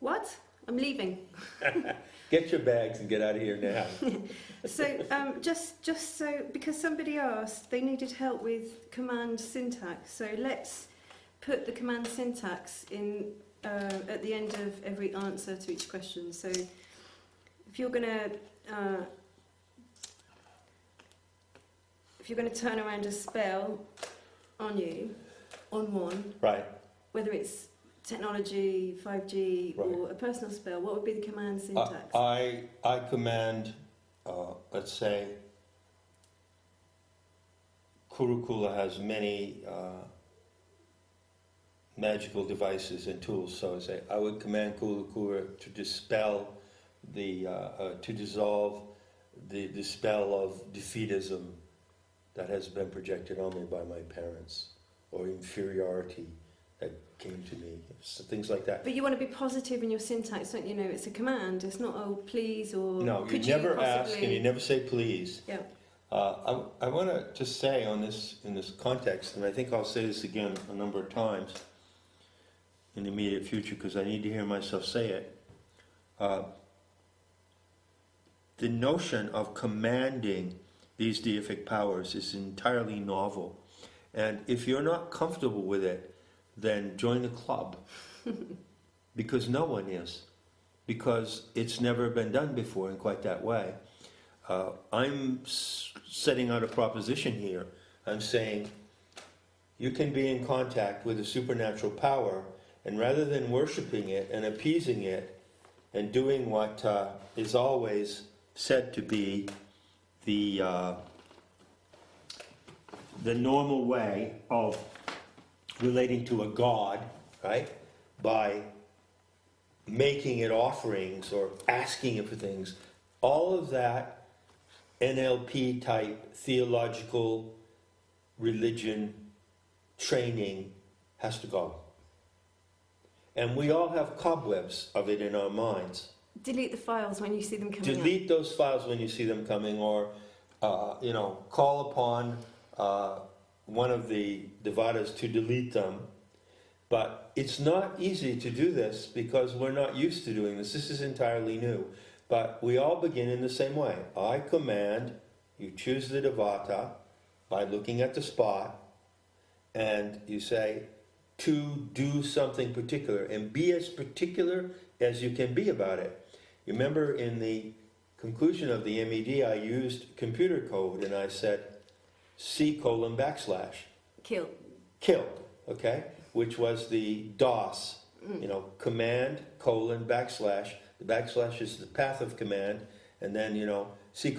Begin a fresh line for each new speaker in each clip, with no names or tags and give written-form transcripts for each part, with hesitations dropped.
What? I'm leaving.
Get your bags and get out of here now.
So, just so, because somebody asked, they needed help with command syntax. So let's put the command syntax in at the end of every answer to each question. So if you're going to turn around a spell on you, on one,
Right.
whether it's technology, 5G,
Right.
or a personal spell, what would be the command syntax?
I command, let's say, Kurukula has many magical devices and tools. So I would command Kurukula to dispel to dissolve the spell of defeatism that has been projected on me by my parents, or inferiority that came to me, so things like that.
But you want to be positive in your syntax, don't you? Know it's a command. It's not, oh, please, or
no,
could
you never
possibly
ask and you never say please.
Yeah.
I want to just say in this context, and I think I'll say this again a number of times in the immediate future because I need to hear myself say it. The notion of commanding these deific powers is entirely novel, and if you're not comfortable with it, then join the club, because no one is, because it's never been done before in quite that way. I'm setting out a proposition here. I'm saying you can be in contact with a supernatural power, and rather than worshipping it and appeasing it and doing what is always said to be the normal way of relating to a god, right? By making it offerings or asking it for things. All of that NLP type theological religion training has to go. And we all have cobwebs of it in our minds.
Delete the files when you see them coming
Delete those files when you see them coming, or call upon one of the Devatas to delete them. But it's not easy to do this because we're not used to doing this. This is entirely new. But we all begin in the same way. I command, you choose the Devata by looking at the spot, and you say to do something particular, and be as particular as you can be about it. You remember in the conclusion of the MED, I used computer code, and I said C:/.
Kill.
Kill, okay? Which was the DOS, command, : /. The backslash is the path of command, and then, C:/.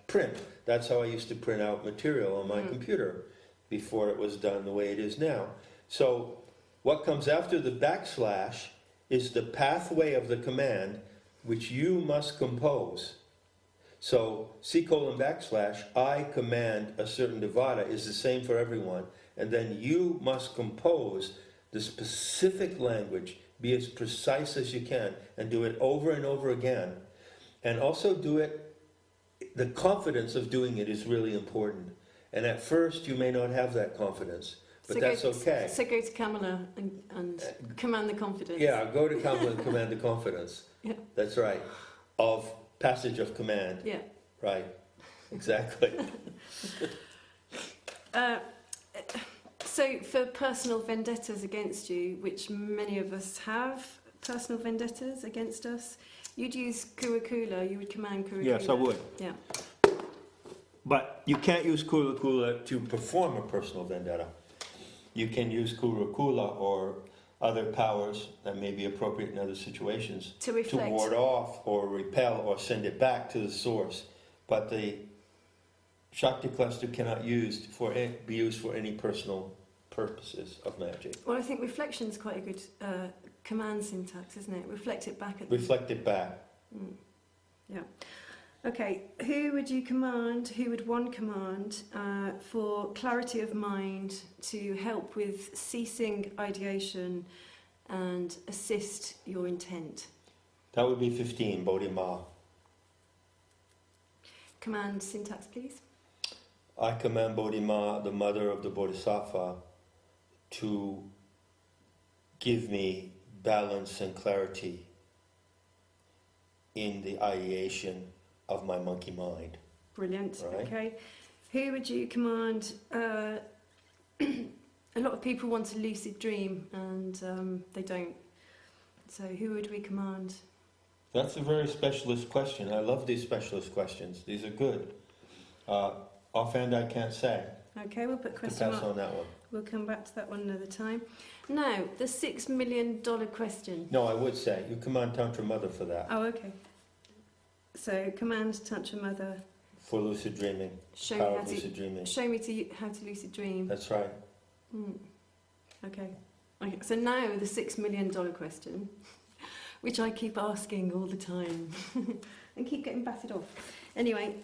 Print. That's how I used to print out material on my computer before it was done the way it is now. So what comes after the backslash is the pathway of the command which you must compose. So C:/, I command a certain Devata is the same for everyone, and then you must compose the specific language, be as precise as you can, and do it over and over again. And also do it, the confidence of doing it is really important. And at first you may not have that confidence, but that's okay.
So go to Kamala and command the confidence.
Yeah, go to Kamala and command the confidence.
Yeah.
That's right. Of passage of command.
Yeah.
Right. Exactly.
So for personal vendettas against you, which many of us have, personal vendettas against us, you'd use Kurukula, you would command Kurukula.
Yes, I would.
Yeah.
But you can't use Kurukula to perform a personal vendetta. You can use Kurukula or other powers that may be appropriate in other situations
To reflect.
to ward off or repel or send it back to the source. But the Shakti cluster cannot be used for any personal purposes of magic.
Well, I think reflection's quite a good command syntax, isn't it? Reflect it back at them.
Reflect it back.
Yeah. Okay, who would you command, who would one command for clarity of mind to help with ceasing ideation and assist your intent?
That would be 15, Bodhima.
Command syntax, please.
I command Bodhima, the mother of the Bodhisattva, to give me balance and clarity in the ideation of my monkey mind.
Brilliant.
Right.
Okay. Who would you command? A lot of people want to lucid dream and they don't. So who would we command?
That's a very specialist question. I love these specialist questions. These are good. Offhand, I can't say.
Okay, we'll put
To
question
pass
mark.
on that one.
We'll come back to that one another time. Now, the $6 million question.
No, I would say you command Tantra Mother for that,
Oh, okay. So command Tantra Mother.
for lucid dreaming,
Show me
power
how
of
to
lucid dreaming.
how to lucid dream.
That's right.
Okay. Okay. So now the $6 million question, which I keep asking all the time and keep getting batted off. Anyway,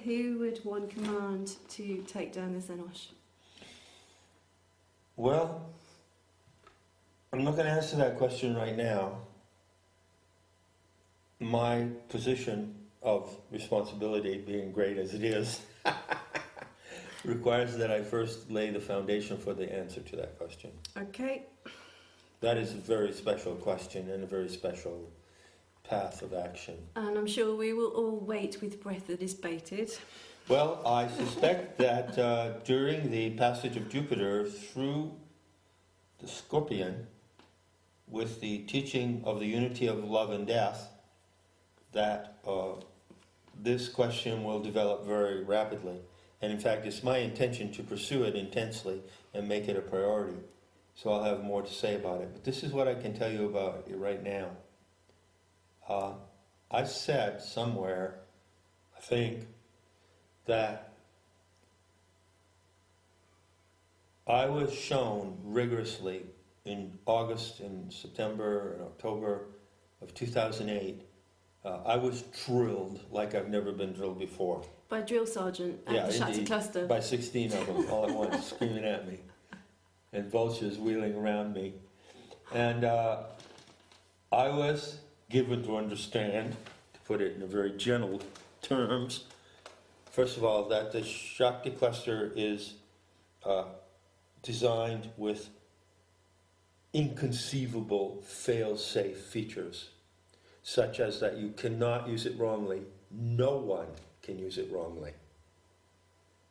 who would one command to take down the Xenosh?
Well, I'm not going to answer that question right now. My position of responsibility, being great as it is, requires that I first lay the foundation for the answer to that question.
Okay.
That is a very special question and a very special path of action.
And I'm sure we will all wait with breath that is bated.
Well, I suspect that during the passage of Jupiter through the Scorpion, with the teaching of the unity of love and death, that this question will develop very rapidly. And in fact, it's my intention to pursue it intensely and make it a priority. So I'll have more to say about it. But this is what I can tell you about it right now. I said somewhere, I think, that I was shown rigorously in August and September and October of 2008. I was drilled like I've never been drilled before.
By a drill sergeant at
Yeah,
the Shakti
indeed.
cluster.
By 16 of them all at once, screaming at me, and vultures wheeling around me. And I was given to understand, to put it in a very gentle terms, first of all, that the Shakti cluster is designed with inconceivable fail-safe features, such as that you cannot use it wrongly. No one can use it wrongly.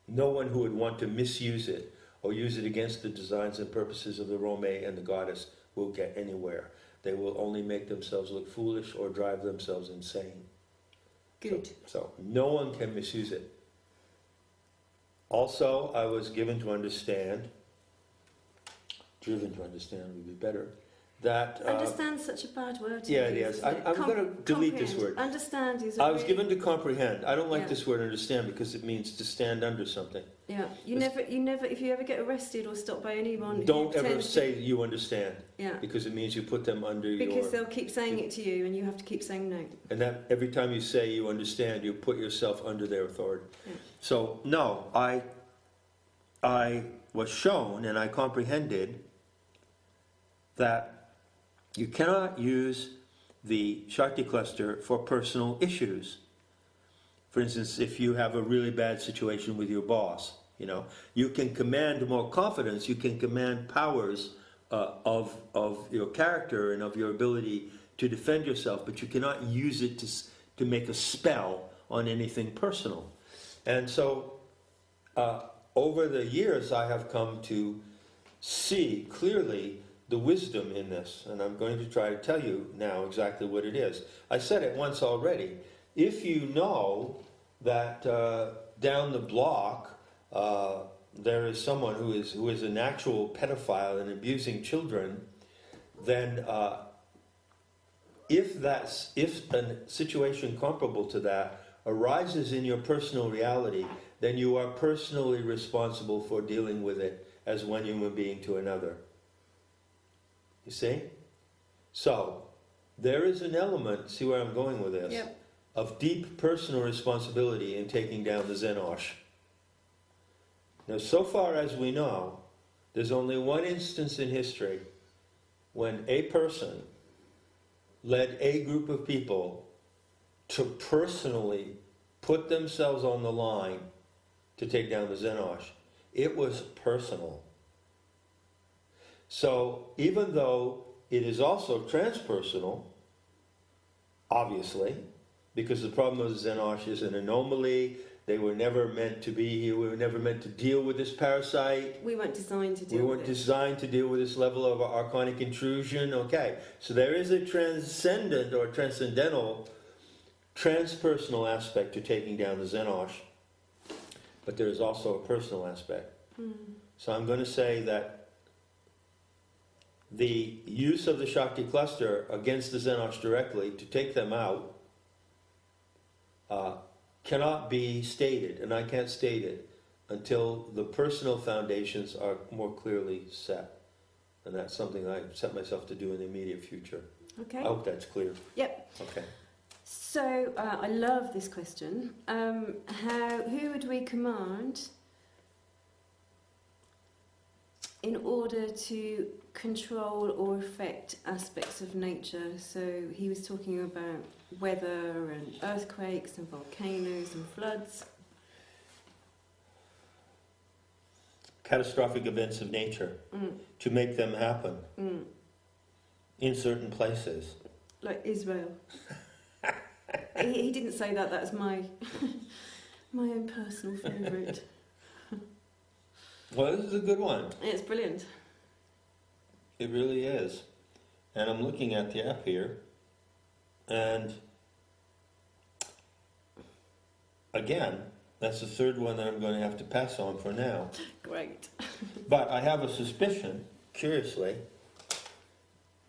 No one who would want to misuse it or use it against the designs and purposes of the Rome and the goddess will get anywhere. They will only make themselves look foolish or drive themselves insane.
Good.
So no one can misuse it. Also, I was given to understand, driven to understand would be better, that...
Understand's such a bad word to
yeah, it
use,
is.
isn't it?
I'm going to delete this
Comprehend.
word.
Understand is a
I was
really-
given to comprehend. I don't like
Yeah.
this word understand because it means to stand under something.
Yeah, you never, if you ever get arrested or stopped by anyone,
Don't
who
ever
tends
say you understand
to, yeah,
because it means you put them under
because
your...
they'll keep saying it to you, and you have to keep saying no.
And that every time you say you understand, you put yourself under their authority.
Yeah.
So, no, I was shown and I comprehended that you cannot use the Shakti cluster for personal issues. For instance, if you have a really bad situation with your boss, you can command more confidence, you can command powers of your character and of your ability to defend yourself, but you cannot use it to make a spell on anything personal. And so, over the years, I have come to see clearly the wisdom in this, and I'm going to try to tell you now exactly what it is. I said it once already. If you know that down the block there is someone who is an actual pedophile and abusing children, then if a situation comparable to that arises in your personal reality, then you are personally responsible for dealing with it as one human being to another. You see? So, there is an element, see where I'm going with this,
Yep.
of deep personal responsibility in taking down the Xenosh. Now, so far as we know, there's only one instance in history when a person led a group of people to personally put themselves on the line to take down the Xenosh. It was personal. So even though it is also transpersonal, obviously, because the problem of the Xenosh is an anomaly. They were never meant to be here. We were never meant to deal with this parasite.
We weren't designed to deal
We
with
weren't
it.
designed to deal with this level of archonic intrusion. Okay, so there is a transcendent or transcendental, transpersonal aspect to taking down the Xenosh, but there is also a personal aspect. So I'm going to say that the use of the Shakti cluster against the Xenosh directly to take them out cannot be stated, and I can't state it until the personal foundations are more clearly set. And that's something I've set myself to do in the immediate future.
Okay.
I hope that's clear.
Yep.
Okay.
So I love this question. Who would we command in order to control or affect aspects of nature? So he was talking about weather and earthquakes and volcanoes and floods.
Catastrophic events of nature, to make them happen in certain places.
Like Israel. he didn't say that. That was my own personal favourite.
Well, this is a good one.
It's brilliant.
It really is. And I'm looking at the app here, and again, that's the third one that I'm going to have to pass on for now.
Great.
But I have a suspicion, curiously.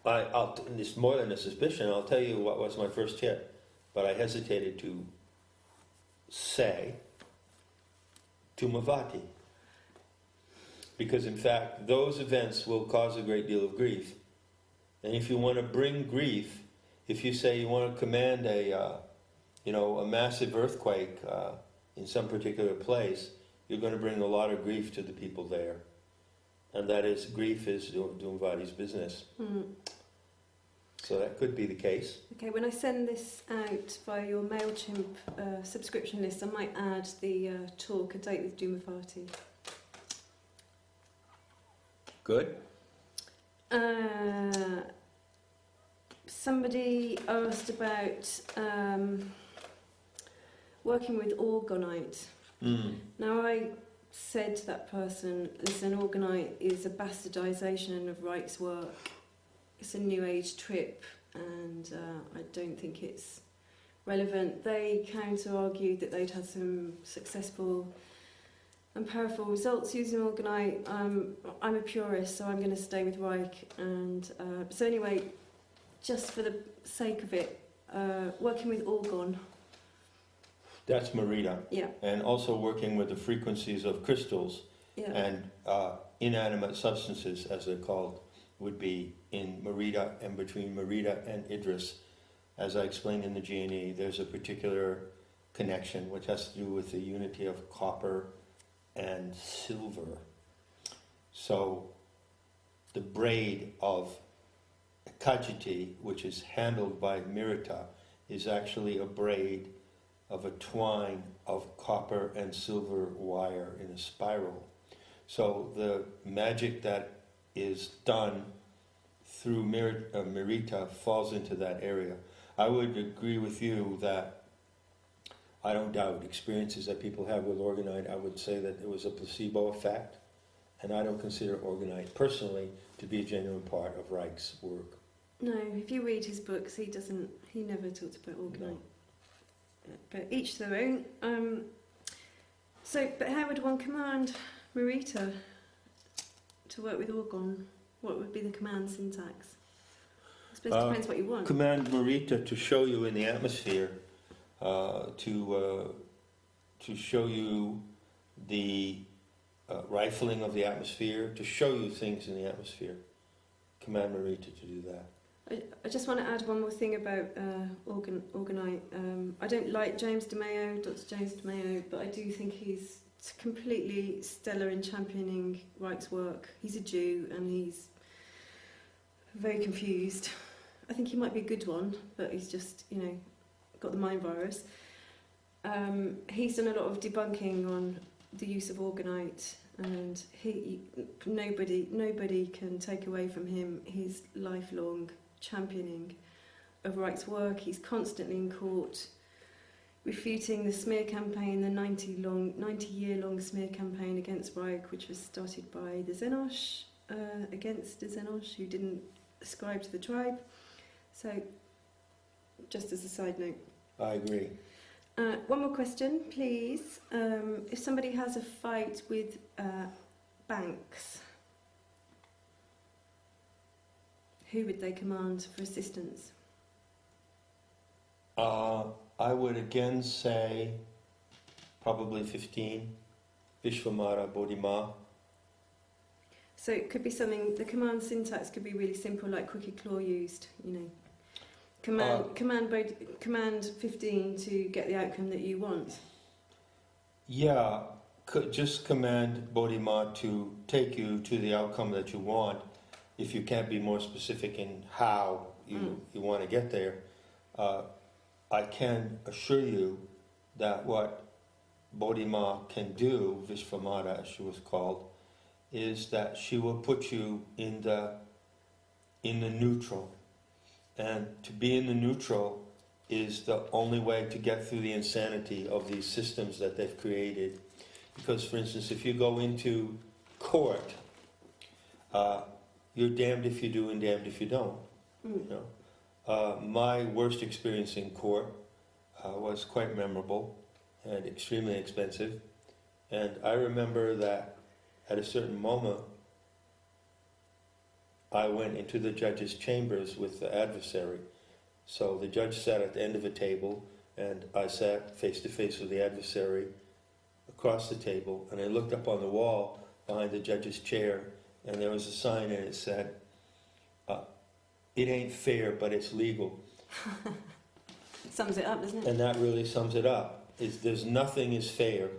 It's more than a suspicion. I'll tell you what was my first hit, but I hesitated to say Dhumavati. Because in fact, those events will cause a great deal of grief. And if you want to bring grief, if you say you want to command a massive earthquake in some particular place, you're going to bring a lot of grief to the people there. And that is, grief is Dhumavati's business. So that could be the case.
Okay, when I send this out via your MailChimp subscription list, I might add the talk, A Date with Dhumavati.
Good.
Somebody asked about working with orgonite. Now I said to that person, listen, orgonite is a bastardisation of Reich's work. It's a New Age trip, and I don't think it's relevant. They counter-argued that they'd had some successful and powerful results using orgonite. I'm a purist, so I'm going to stay with Reich. And so anyway, just for the sake of it, working with orgon.
That's Marita.
Yeah.
And also working with the frequencies of crystals and inanimate substances, as they're called, would be in Marita and between Marita and Idris. As I explained in the G&E, there's a particular connection which has to do with the unity of copper and silver. So the braid of Kajiti, which is handled by Mirita, is actually a braid of a twine of copper and silver wire in a spiral. So the magic that is done through Mirita falls into that area. I would agree with you that I don't doubt experiences that people have with orgonite. I would say that it was a placebo effect, and I don't consider orgonite personally to be a genuine part of Reich's work.
No, if you read his books, he never talks about orgonite.
No.
But each their own. But how would one command Marita to work with orgon? What would be the command syntax? I suppose it depends what you want.
Command Marita to show you in the atmosphere, to show you the rifling of the atmosphere, to show you things in the atmosphere. Command Marita to do that.
I just want to add one more thing about orgonite. I don't like James DeMeo, Dr. James DeMeo, but I do think he's completely stellar in championing Reich's work. He's a Jew and he's very confused. I think he might be a good one, but he's just, got the mind virus. He's done a lot of debunking on the use of orgonite, and nobody can take away from him his lifelong championing of rights work. He's constantly in court, refuting the smear campaign, the 90-year-long smear campaign against Reich, which was started by the Zenosh, against the Zenosh, who didn't ascribe to the tribe. So, just as a side note.
I agree.
One more question, please. If somebody has a fight with banks, who would they command for assistance?
I would again say probably 15, Vishvamara Bodhima.
So it could be something, the command syntax could be really simple, like crooked claw used, you know. Command 15 to get the outcome that you want.
Yeah, just command Bodhima to take you to the outcome that you want. If you can't be more specific in how you want to get there, I can assure you that what Bodhima can do, Vishvamara as she was called, is that she will put you in the neutral. And to be in the neutral is the only way to get through the insanity of these systems that they've created. Because, for instance, if you go into court, you're damned if you do and damned if you don't. You know? My worst experience in court was quite memorable and extremely expensive. And I remember that at a certain moment, I went into the judge's chambers with the adversary. So the judge sat at the end of a table, and I sat face to face with the adversary across the table, and I looked up on the wall behind the judge's chair, and there was a sign, and it said, "It ain't fair, but it's legal."
Sums it up, doesn't it?
And that really sums it up. There's nothing is fair.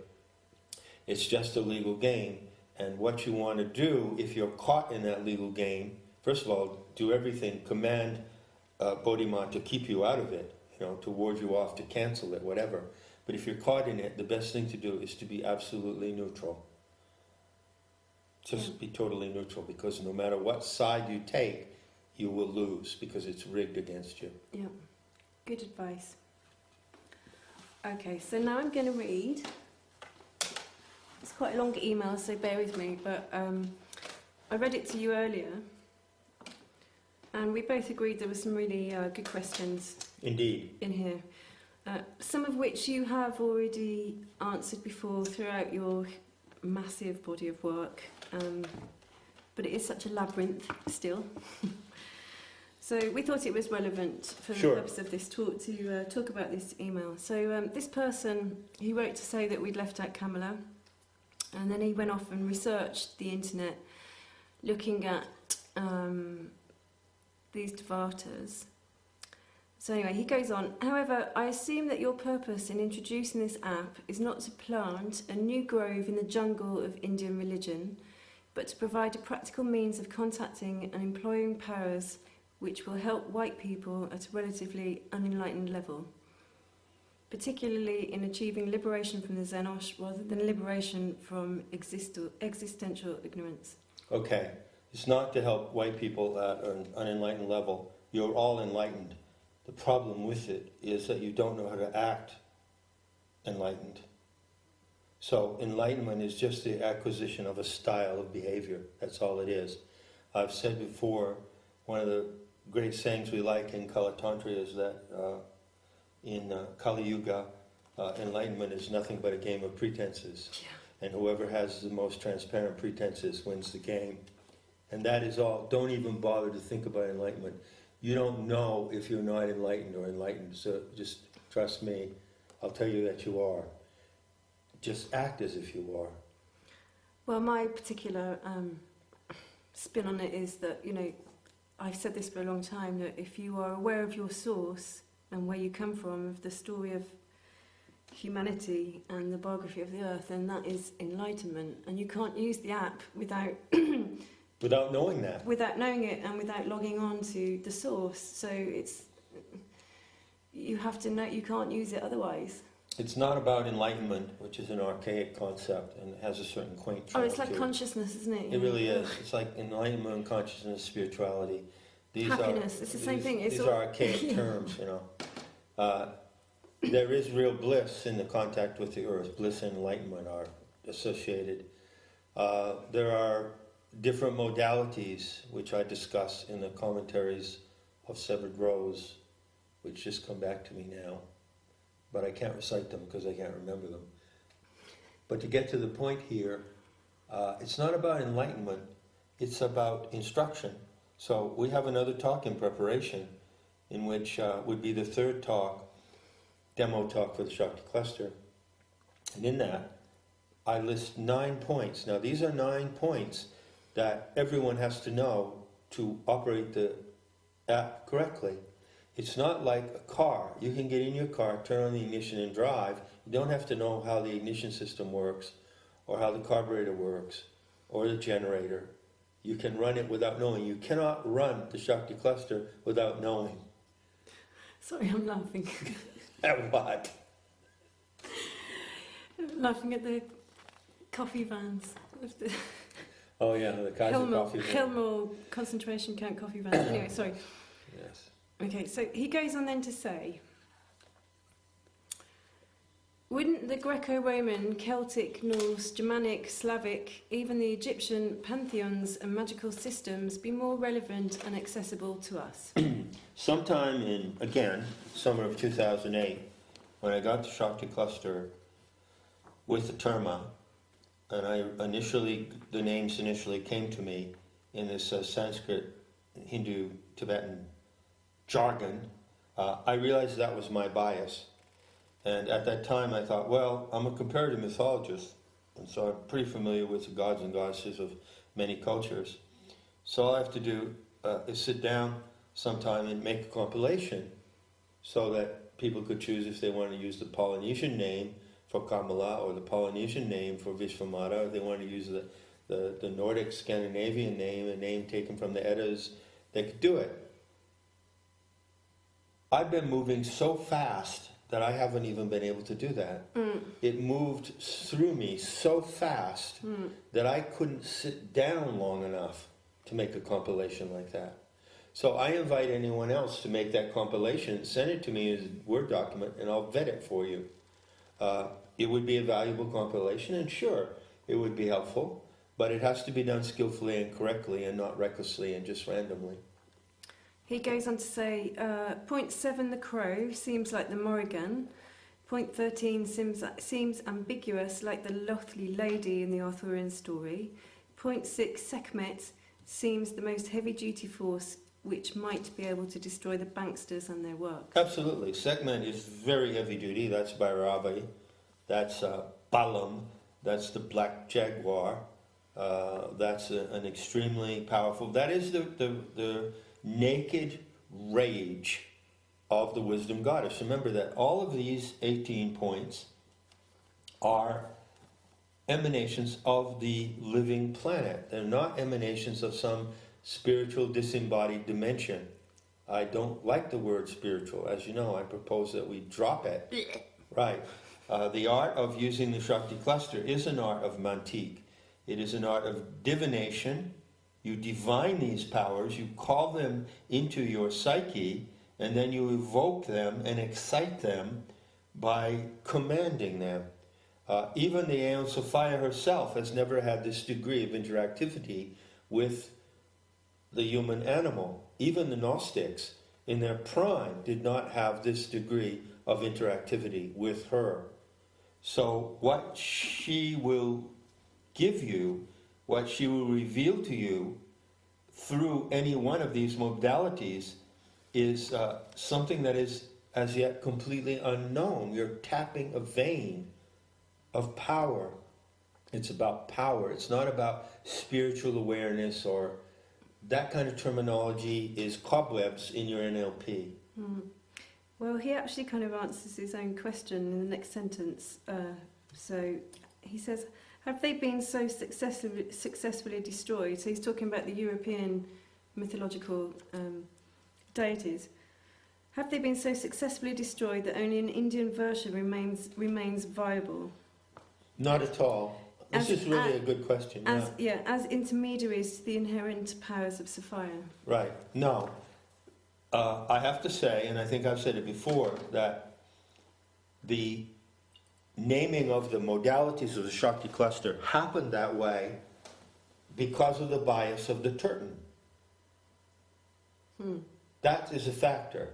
It's just a legal game. And what you want to do, if you're caught in that legal game, first of all, do everything, command Bodhima to keep you out of it, you know, to ward you off, to cancel it, whatever. But if you're caught in it, the best thing to do is to be absolutely neutral. Just be totally neutral, because no matter what side you take, you will lose, because it's rigged against you.
Yeah, good advice. Okay, so now I'm going to read. It's quite a long email, so bear with me, but I read it to you earlier, and we both agreed there were some really good questions.
Indeed.
In here. Some of which you have already answered before throughout your massive body of work, but it is such a labyrinth still. So we thought it was relevant for the purpose of this talk to talk about this email. So this person, he wrote to say that we'd left out Kamala, and then he went off and researched the internet, looking at these Devatas. So anyway, he goes on, however, I assume that your purpose in introducing this app is not to plant a new grove in the jungle of Indian religion, but to provide a practical means of contacting and employing powers which will help white people at a relatively unenlightened level, particularly in achieving liberation from the Zenosh rather than liberation from existential ignorance.
Okay, it's not to help white people at an unenlightened level. You're all enlightened. The problem with it is that you don't know how to act enlightened. So enlightenment is just the acquisition of a style of behavior. That's all it is. I've said before, one of the great sayings we like in Kala Tantra is that in Kali Yuga, enlightenment is nothing but a game of pretenses. Yeah. And whoever has the most transparent pretenses wins the game. And that is all. Don't even bother to think about enlightenment. You don't know if you're not enlightened or enlightened, so just trust me. I'll tell you that you are. Just act as if you are.
Well, my particular spin on it is that, you know, I've said this for a long time, that if you are aware of your source and where you come from, of the story of humanity and the biography of the earth, then that is enlightenment. And you can't use the app without...
without knowing that.
Without knowing it and without logging on to the source. So it's... You have to know, you can't use it otherwise.
It's not about enlightenment, which is an archaic concept and has a certain quaint
Oh,
charm
it's like
to it.
consciousness, isn't it?
It really is. It's like enlightenment, consciousness, spirituality.
Happiness. It's the same thing. It's
These
all...
are archaic terms, you know. There is real bliss in the contact with the earth. Bliss and enlightenment are associated. There are different modalities, which I discuss in the commentaries of Severed Rose, which just come back to me now. But I can't recite them because I can't remember them. But to get to the point here, it's not about enlightenment, it's about instruction. So we have another talk in preparation, in which would be the third talk, demo talk for the Shakti cluster. And in that, I list 9 points. Now these are 9 points that everyone has to know to operate the app correctly. It's not like a car. You can get in your car, turn on the ignition and drive. You don't have to know how the ignition system works, or how the carburetor works, or the generator. You can run it without knowing. You cannot run the Shakti cluster without knowing.
Sorry, I'm laughing.
At what?
Laughing at the coffee vans.
Oh yeah, the Kaiser coffee van.
Hilmore concentration camp coffee vans. Anyway, sorry.
Yes.
Okay, so he goes on then to say, wouldn't the Greco-Roman, Celtic, Norse, Germanic, Slavic, even the Egyptian pantheons and magical systems be more relevant and accessible to us?
Sometime in, again, summer of 2008, when I got the Shakti cluster with the terma, and the names initially came to me in this Sanskrit, Hindu, Tibetan jargon, I realized that was my bias. And at that time I thought, well, I'm a comparative mythologist, and so I'm pretty familiar with the gods and goddesses of many cultures. So all I have to do is sit down sometime and make a compilation so that people could choose if they want to use the Polynesian name for Kamala or the Polynesian name for Vishvamata, or they want to use the Nordic Scandinavian name, a name taken from the Eddas, they could do it. I've been moving so fast that I haven't even been able to do that. It moved through me so fast that I couldn't sit down long enough to make a compilation like that. So I invite anyone else to make that compilation, send it to me as a Word document, and I'll vet it for you. It would be a valuable compilation, and sure, it would be helpful, but it has to be done skillfully and correctly and not recklessly and just randomly.
He goes on to say, point 7, the crow, seems like the Morrigan. Point 13 seems ambiguous, like the Lothly lady in the Arthurian story. Point 6, Sekhmet, seems the most heavy-duty force which might be able to destroy the banksters and their work.
Absolutely. Sekhmet is very heavy-duty. That's Bhairavi. That's Balaam. That's the Black Jaguar. That's an extremely powerful... That is the naked rage of the wisdom goddess. Remember that all of these 18 points are emanations of the living planet. They're not emanations of some spiritual disembodied dimension. I don't like the word spiritual. As you know, I propose that we drop it. Right. The art of using the Shakti cluster is an art of mantique. It is an art of divination. You divine these powers, you call them into your psyche, and then you evoke them and excite them by commanding them. Even the Aeon Sophia herself has never had this degree of interactivity with the human animal. Even the Gnostics, in their prime, did not have this degree of interactivity with her. So what she will give you, what she will reveal to you through any one of these modalities is something that is as yet completely unknown. You're tapping a vein of power. It's about power. It's not about spiritual awareness, or that kind of terminology is cobwebs in your NLP.
Well, he actually kind of answers his own question in the next sentence. So he says, have they been so successfully destroyed? So he's talking about the European mythological deities. Have they been so successfully destroyed that only an Indian version remains viable?
Not at all. This is really a good question.
As intermediaries to the inherent powers of Sophia.
Right. No. I have to say, and I think I've said it before, that the naming of the modalities of the Shakti cluster happened that way because of the bias of the Turton. That is a factor.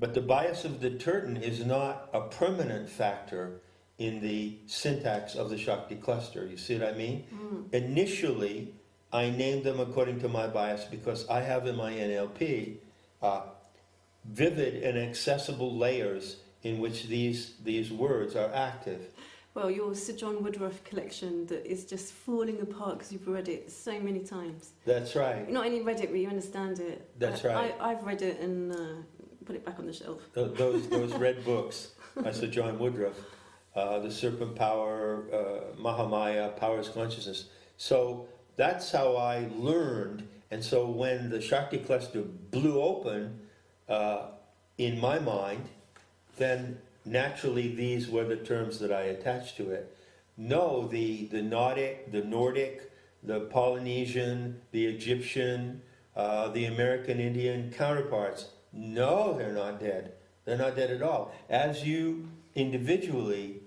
But the bias of the Turton is not a permanent factor in the syntax of the Shakti cluster. You see what I mean? Initially, I named them according to my bias because I have in my NLP vivid and accessible layers in which these words are active.
Well, your Sir John Woodruff collection that is just falling apart because you've read it so many times.
That's right.
You've not only read it, but you understand it.
That's right.
I've read it and put it back on the shelf.
Those red books by Sir John Woodruff, The Serpent Power, Mahamaya, Powers Consciousness. So that's how I learned. And so when the Shakti cluster blew open in my mind, then naturally these were the terms that I attached to it. No, the Nordic, the Polynesian, the Egyptian, the American Indian counterparts, no, they're not dead. They're not dead at all. As you individually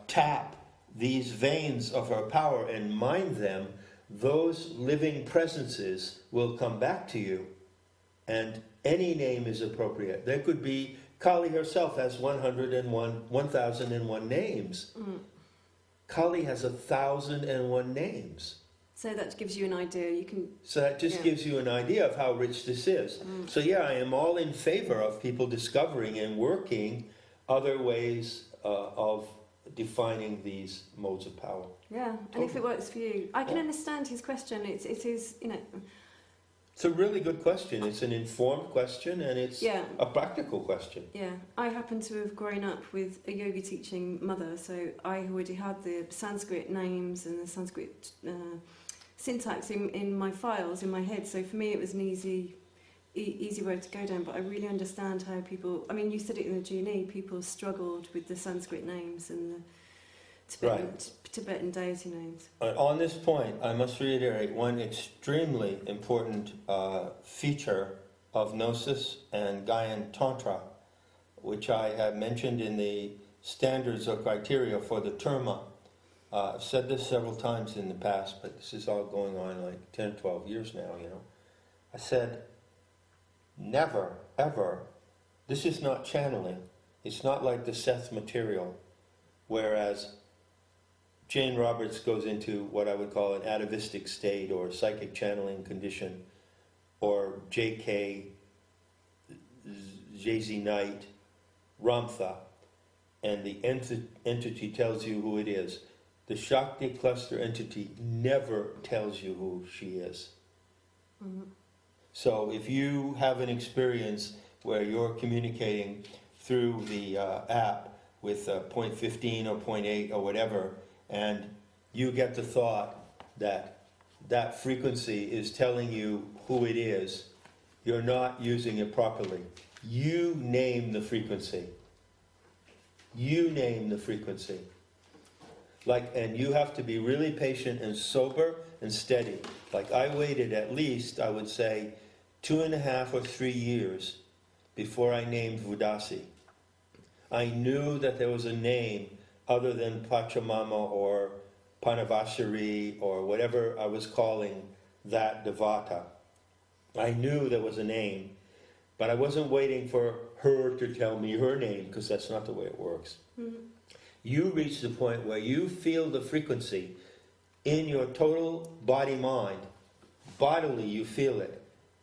tap these veins of her power and mind them, those living presences will come back to you. And any name is appropriate. There could be Kali herself has 1001 names. Kali has 1001 names.
So that gives you an idea. You can.
So that just gives you an idea of how rich this is. So yeah, I am all in favor of people discovering and working other ways of defining these modes of power.
Yeah, and if it works for you, I can understand his question. It is, you know.
It's a really good question. It's an informed question, and it's a practical question.
Yeah, I happen to have grown up with a yoga teaching mother, so I already had the Sanskrit names and the Sanskrit syntax in my files, in my head. So for me, it was an easy road to go down. But I really understand how people. I mean, you said it in the G&E. People struggled with the Sanskrit names and the Tibetan deity names.
On this point, I must reiterate one extremely important feature of Gnosis and Gaian Tantra, which I have mentioned in the standards or criteria for the terma. I've said this several times in the past, but this is all going on like 10 or 12 years now, you know. I said, never, ever, this is not channeling. It's not like the Seth material, whereas Jane Roberts goes into what I would call an atavistic state or psychic channeling condition, or J.K. Jay-Z Knight, Ramtha, and the entity tells you who it is. The Shakti cluster entity never tells you who she is. So if you have an experience where you're communicating through the app with point 15 or point 8 or whatever, and you get the thought that that frequency is telling you who it is, you're not using it properly. You name the frequency. You name the frequency. And you have to be really patient and sober and steady. Like I waited at least, I would say, 2.5 or 3 years before I named Vudasi. I knew that there was a name other than Pachamama or Panavashari or whatever I was calling that Devata. I knew there was a name, but I wasn't waiting for her to tell me her name, because that's not the way it works. You reach the point where you feel the frequency in your total body-mind. Bodily you feel it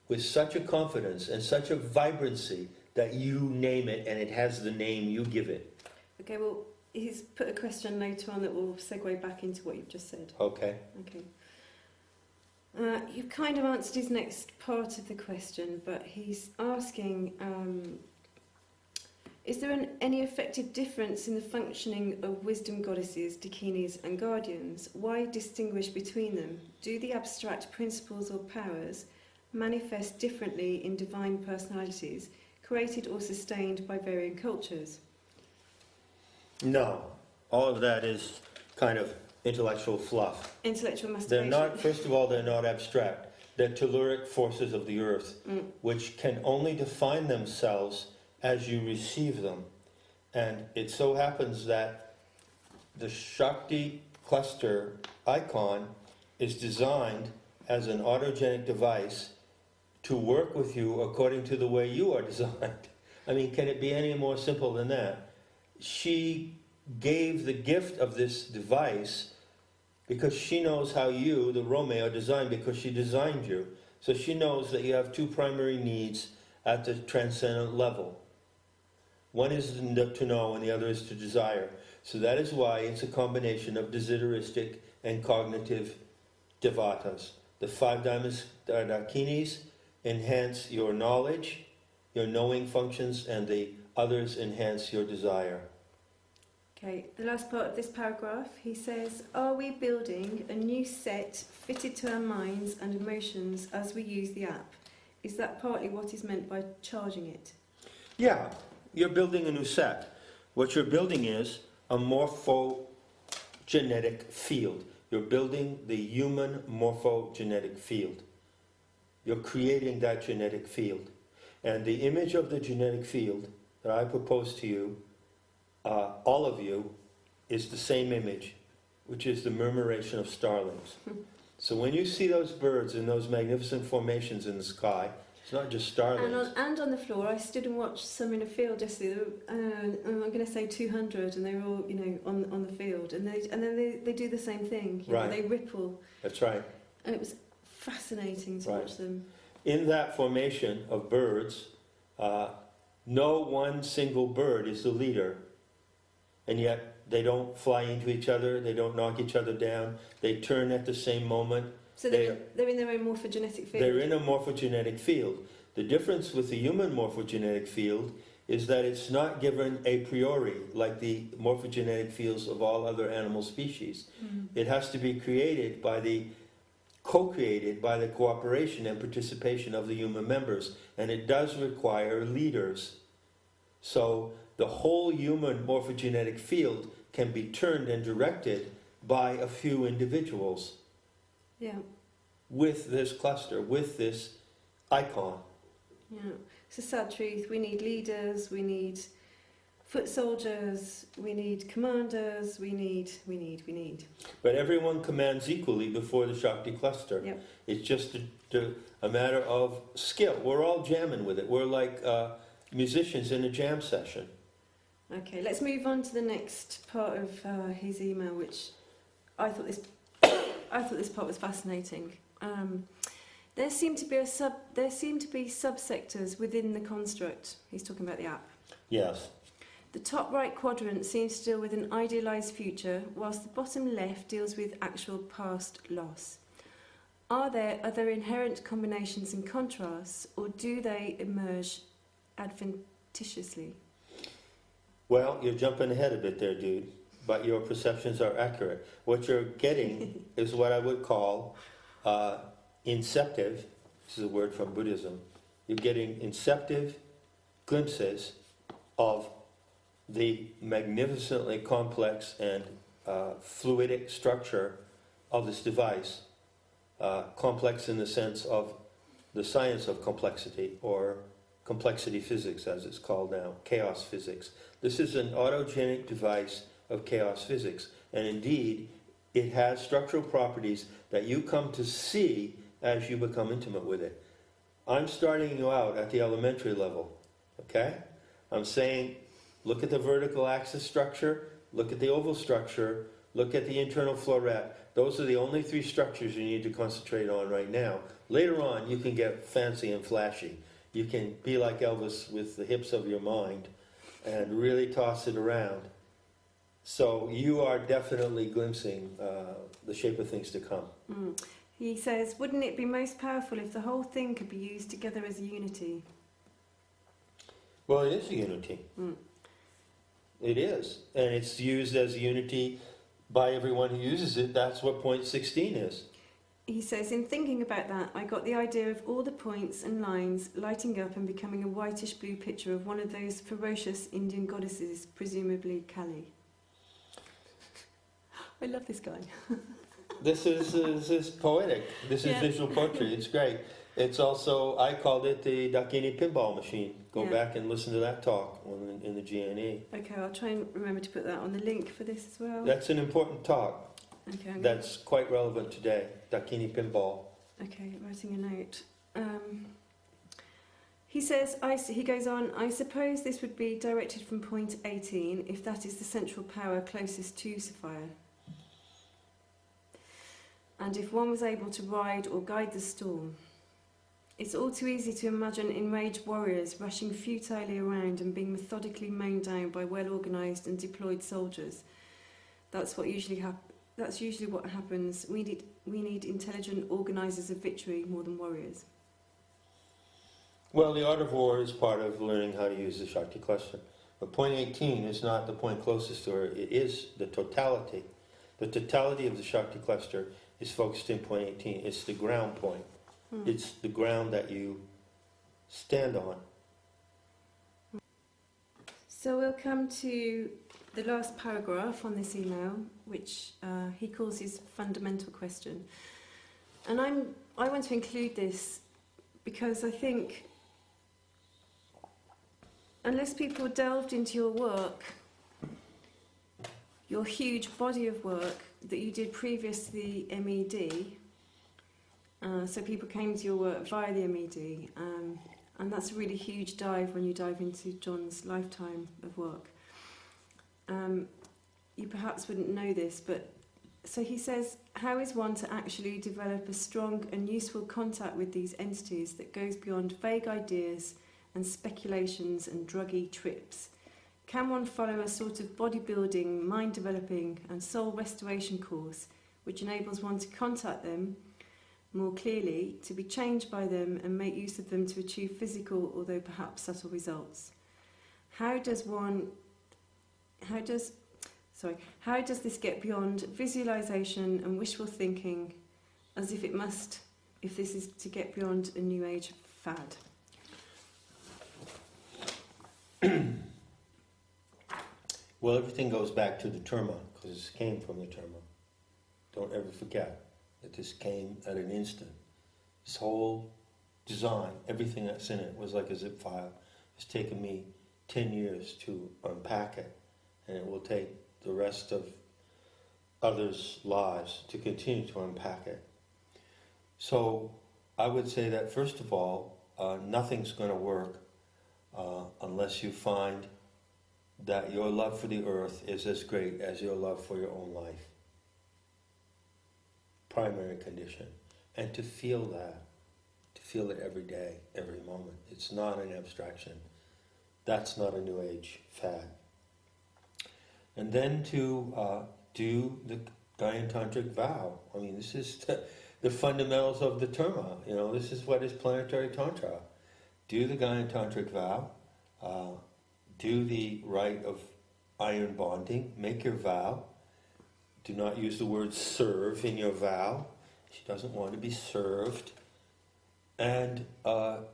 with such a confidence and such a vibrancy that you name it and it has the name you give it.
Okay, well, he's put a question later on that will segue back into what you've just said.
Okay.
You've kind of answered his next part of the question, but he's asking, is there any effective difference in the functioning of wisdom goddesses, Dakinis and guardians? Why distinguish between them? Do the abstract principles or powers manifest differently in divine personalities, created or sustained by varying cultures?
No, all of that is kind of intellectual fluff.
Intellectual
They're
masturbation.
not, first of all, they're not abstract. They're telluric forces of the earth, which can only define themselves as you receive them. And it so happens that the Shakti cluster icon is designed as an autogenic device to work with you according to the way you are designed. I mean, can it be any more simple than that? She gave the gift of this device because she knows how you, the Rome, are designed, because she designed you. So she knows that you have two primary needs at the transcendent level. One is to know and the other is to desire. So that is why it's a combination of desideristic and cognitive devatas. The 5 diamonds, Dakinis, enhance your knowledge, your knowing functions, and the others enhance your desire.
Okay, the last part of this paragraph, he says, are we building a new set fitted to our minds and emotions as we use the app? Is that partly what is meant by charging it?
Yeah, you're building a new set. What you're building is a morphogenetic field. You're building the human morphogenetic field. You're creating that genetic field. And the image of the genetic field that I propose to you, all of you, is the same image, which is the murmuration of starlings. So when you see those birds in those magnificent formations in the sky, it's not just starlings.
And on the floor, I stood and watched some in a field yesterday. I'm going to say 200, and they were all, on the field, and then they do the same thing.
Right.
They ripple.
That's right.
And it was fascinating to watch them.
In that formation of birds, no one single bird is the leader, and yet they don't fly into each other, they don't knock each other down, they turn at the same moment.
So they're in their own morphogenetic field?
They're in a morphogenetic field. The difference with the human morphogenetic field is that it's not given a priori, like the morphogenetic fields of all other animal species. It has to be created by co-created by the cooperation and participation of the human members, and it does require leaders. So the whole human morphogenetic field can be turned and directed by a few individuals.
Yeah.
With this cluster, with this icon.
Yeah. It's a sad truth. We need leaders, we need foot soldiers, we need commanders, we need.
But everyone commands equally before the Shakti cluster.
Yep.
It's just a matter of skill. We're all jamming with it. We're like musicians in a jam session.
Okay, let's move on to the next part of his email, which I thought this part was fascinating. There seem to be subsectors within the construct. He's talking about the app.
Yes.
The top right quadrant seems to deal with an idealised future, whilst the bottom left deals with actual past loss. Are there other inherent combinations and contrasts, or do they emerge adventitiously?
Well, you're jumping ahead a bit there, dude, but your perceptions are accurate. What you're getting is what I would call inceptive. This is a word from Buddhism. You're getting inceptive glimpses of the magnificently complex and fluidic structure of this device. Complex in the sense of the science of complexity, or complexity physics as it's called now, chaos physics. This is an autogenic device of chaos physics, and indeed it has structural properties that you come to see as you become intimate with it. I'm starting you out at the elementary level, okay? I'm saying, look at the vertical axis structure, look at the oval structure, look at the internal floret. Those are the only 3 structures you need to concentrate on right now. Later on, you can get fancy and flashy. You can be like Elvis with the hips of your mind and really toss it around. So you are definitely glimpsing the shape of things to come.
He says, wouldn't it be most powerful if the whole thing could be used together as a unity?
Well, it is a unity. It is. And it's used as a unity by everyone who uses it. That's what point 16 is.
he says, in thinking about that, I got the idea of all the points and lines lighting up and becoming a whitish blue picture of one of those ferocious Indian goddesses, presumably Kali. I love this guy.
This is poetic. This is visual poetry. It's great. It's also, I called it the Dakini Pinball machine. Go back and listen to that talk in the GNE.
Okay, I'll try and remember to put that on the link for this as well.
That's an important talk.
Okay,
That's quite relevant today. Dakini Pinball.
Okay, writing a note. He says, he goes on, I suppose this would be directed from point 18 if that is the central power closest to Sapphire. And if one was able to ride or guide the storm. It's all too easy to imagine enraged warriors rushing futilely around and being methodically mown down by well-organised and deployed soldiers. That's usually what happens. We need intelligent organisers of victory more than warriors.
Well, the art of war is part of learning how to use the Shakti cluster. But point 18 is not the point closest to her. It is the totality. The totality of the Shakti cluster is focused in point 18. It's the ground point. It's the ground that you stand on. So
we'll come to the last paragraph on this email, which he calls his fundamental question. And I want to include this because I think unless people delved into your work, your huge body of work that you did previous to the MED, so people came to your work via the MED, and that's a really huge dive when you dive into John's lifetime of work. You perhaps wouldn't know this, but so he says, how is one to actually develop a strong and useful contact with these entities that goes beyond vague ideas and speculations and druggy trips? Can one follow a sort of bodybuilding, mind-developing and soul restoration course which enables one to contact them more clearly, to be changed by them and make use of them to achieve physical, although perhaps subtle results? How does this get beyond visualization and wishful thinking, as if this is to get beyond a new age fad?
Well, everything goes back to the terma, because it came from the terma. Don't ever forget that this came at an instant. This whole design, everything that's in it, was like a zip file. It's taken me 10 years to unpack it, and it will take the rest of others' lives to continue to unpack it. So I would say that, first of all, nothing's going to work unless you find that your love for the earth is as great as your love for your own life. Primary condition. And to feel it every day, every moment. It's not an abstraction. That's not a New Age fad. And then to do the Gaian Tantric vow. I mean, this is the fundamentals of the terma. This is what is planetary Tantra. Do the Gaian Tantric vow. Do the rite of iron bonding. Make your vow. Do not use the word serve in your vow. She doesn't want to be served. And on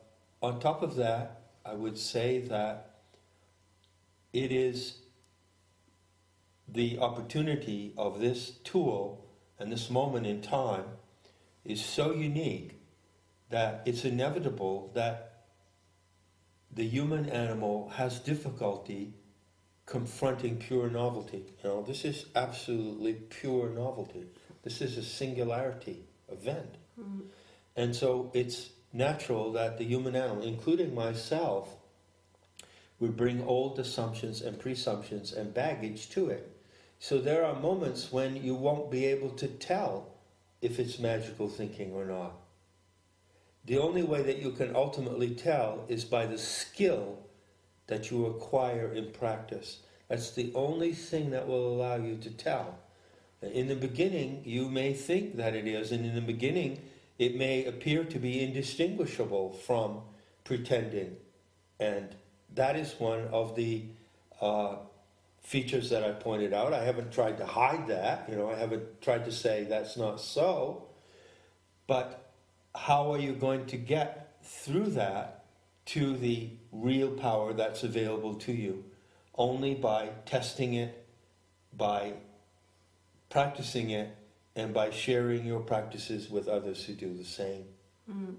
top of that, I would say that it is the opportunity of this tool and this moment in time is so unique that it's inevitable that the human animal has difficulty confronting pure novelty. This is absolutely pure novelty. This is a singularity event. And so it's natural that the human animal, including myself, would bring old assumptions and presumptions and baggage to it. So there are moments when you won't be able to tell if it's magical thinking or not. The only way that you can ultimately tell is by the skill that you acquire in practice. That's the only thing that will allow you to tell. In the beginning, you may think that it is, and in the beginning, it may appear to be indistinguishable from pretending. And that is one of the features that I pointed out. I haven't tried to hide that. I haven't tried to say that's not so. But how are you going to get through that to the real power that's available to you? Only by testing it, by practicing it, and by sharing your practices with others who do the same.
Mm.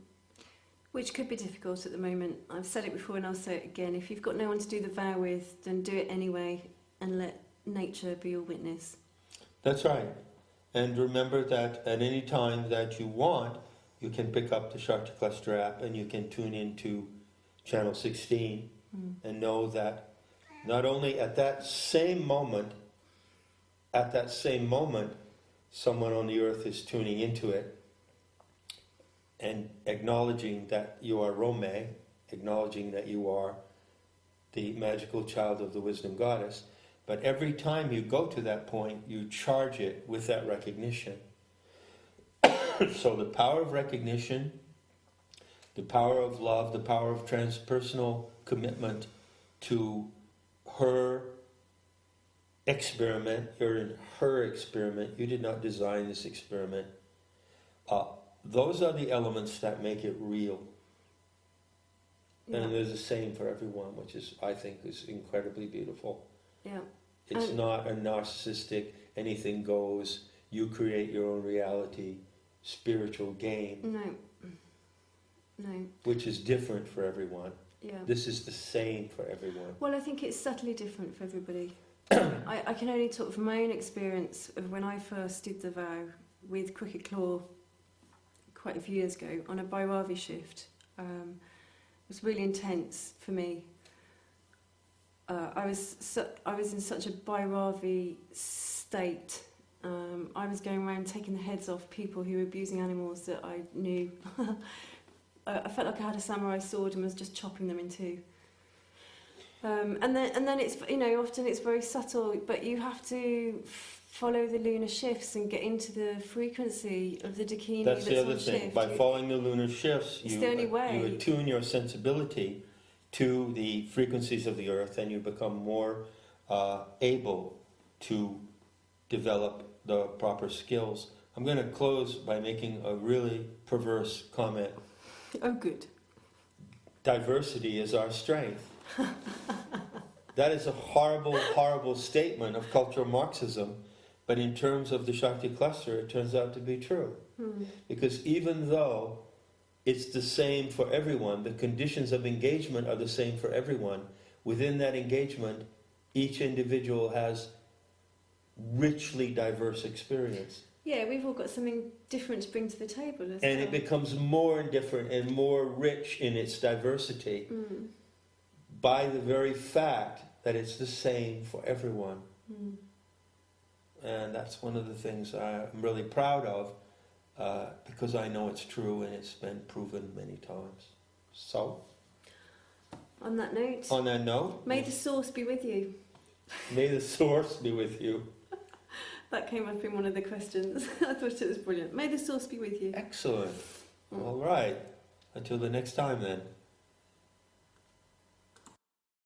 Which could be difficult at the moment. I've said it before and I'll say it again. If you've got no one to do the vow with, then do it anyway and let nature be your witness.
That's right. And remember that at any time that you want, you can pick up the Shakti Cluster app and you can tune into channel 16 and know that not only at that same moment, someone on the earth is tuning into it and acknowledging that you are Rome, acknowledging that you are the magical child of the wisdom goddess. But every time you go to that point, you charge it with that recognition. So the power of recognition, the power of love, the power of transpersonal commitment to her experiment, you're in her experiment, you did not design this experiment. Those are the elements that make it real.
Yeah.
And there's the same for everyone, which is, I think, is incredibly beautiful.
Yeah.
It's not a narcissistic, anything goes, you create your own reality, spiritual game,
No.
which is different for everyone.
Yeah.
This is the same for everyone.
Well, I think it's subtly different for everybody. I can only talk from my own experience of when I first did the vow with Cricket Claw quite a few years ago on a Bhairavi shift. It was really intense for me. I was in such a Bhairavi state. I was going around taking the heads off people who were abusing animals that I knew. I felt like I had a samurai sword and was just chopping them in two. And then it's, often it's very subtle, but you have to follow the lunar shifts and get into the frequency of the Dakini
That's the
on
other thing.
shift.
By following the lunar shifts,
It's the only way.
you attune your sensibility to the frequencies of the earth, and you become more able to develop the proper skills. I'm going to close by making a really perverse comment.
Oh, good.
Diversity is our strength. That is a horrible, horrible statement of cultural Marxism, but in terms of the Shakti cluster, it turns out to be true. Because even though it's the same for everyone, the conditions of engagement are the same for everyone, within that engagement, each individual has richly diverse experience.
Yeah, we've all got something different to bring to the table as
And
well.
it becomes more different and more rich in its diversity by the very fact that it's the same for everyone. And that's one of the things I'm really proud of, because I know it's true and it's been proven many times. So,
On that note,
may
the source be with you.
May the source be with you.
That came up in one of the questions. I thought it was brilliant. May the source be with you.
Excellent. All right. Until the next time then.